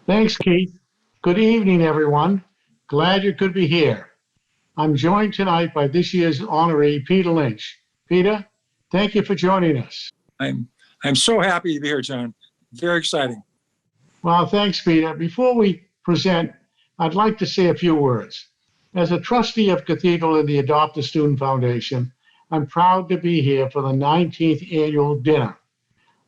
Thanks, Keith. Good evening, everyone. Glad you could be here. I'm joined tonight by this year's honoree, Peter Lynch. Peter, thank you for joining us. I'm I'm so happy to be here, John. Very exciting. Well, thanks, Peter. Before we present, I'd like to say a few words. As a trustee of Cathedral and the Adopt a Student Foundation, I'm proud to be here for the 19th annual dinner.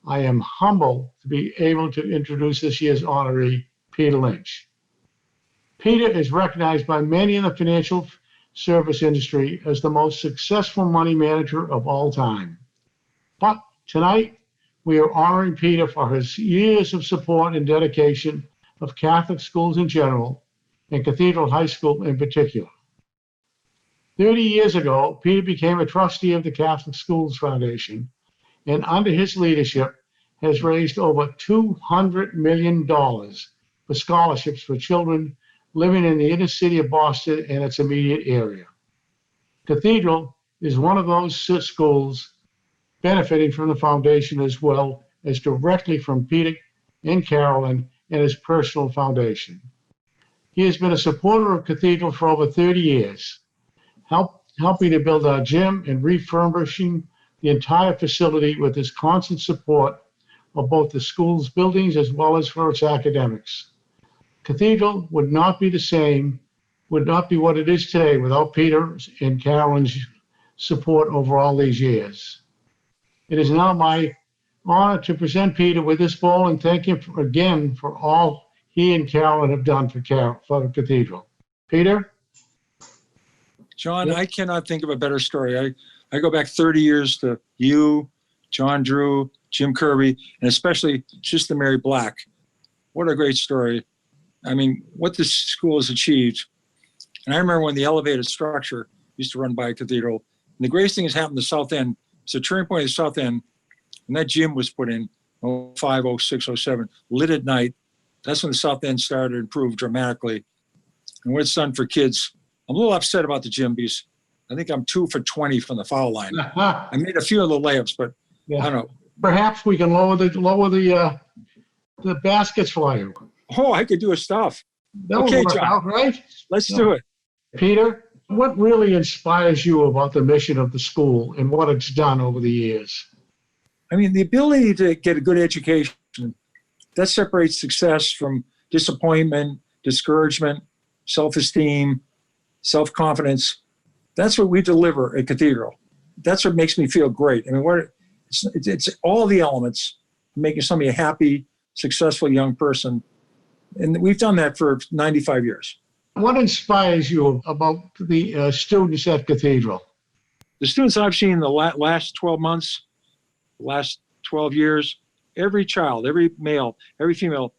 I am humbled to be able to introduce this year's honoree, Peter Lynch. Peter is recognized by many in the financial service industry as the most successful money manager of all time. But tonight, we are honoring Peter for his years of support and dedication of Catholic schools in general and Cathedral High School in particular. 30 years ago, Peter became a trustee of the Catholic Schools Foundation, and under his leadership has raised over $200 million for scholarships for children living in the inner city of Boston and its immediate area. Cathedral is one of those schools benefiting from the foundation as well as directly from Peter and Carolyn and his personal foundation. He has been a supporter of Cathedral for over 30 years, helping to build our gym and refurbishing the entire facility with his constant support of both the school's buildings as well as for its academics. Cathedral would not be the same, would not be what it is today without Peter's and Carolyn's support over all these years. It is now my honor to present Peter with this bowl and thank him again for all he and Carolyn have done for Cathedral. Peter? John, I cannot think of a better story. I go back 30 years to you, John Drew, Jim Kirby, and especially Sister Mary Black. What a great story. I mean, what this school has achieved. And I remember when the elevated structure used to run by Cathedral. And the greatest thing has happened to South End. It's a turning point at the South End. When that gym was put in, 05, 06, 07, lit at night, that's when the South End started to improve dramatically. And what it's done for kids, I'm a little upset about the gym because I think I'm 2 for 20 from the foul line. I made a few of the layups, but I don't know. Perhaps we can lower the baskets for you. Oh, I could do a stuff. That would work out, right? Let's do it. Peter, what really inspires you about the mission of the school and what it's done over the years? I mean, the ability to get a good education, that separates success from disappointment, discouragement, self-esteem, self-confidence. That's what we deliver at Cathedral. That's what makes me feel great. I mean, it's all the elements making somebody a happy, successful young person. And we've done that for 95 years. What inspires you about the students at Cathedral? The students I've seen in the last 12 months, last 12 years, every child, every male, every female,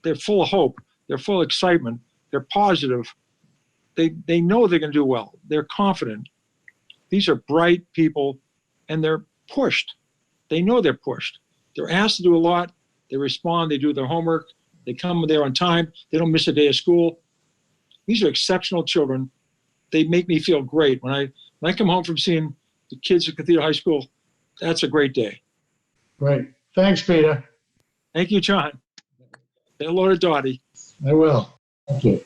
they're full of hope. They're full of excitement. They're positive. They know they're going to do well. They're confident. These are bright people, and they're pushed. They know they're pushed. They're asked to do a lot. They respond. They do their homework. They come there on time. They don't miss a day of school. These are exceptional children. They make me feel great. When I come home from seeing the kids at Cathedral High School, that's a great day. Great. Thanks, Peter. Thank you, John. Say hello to Dottie. I will. Thank you.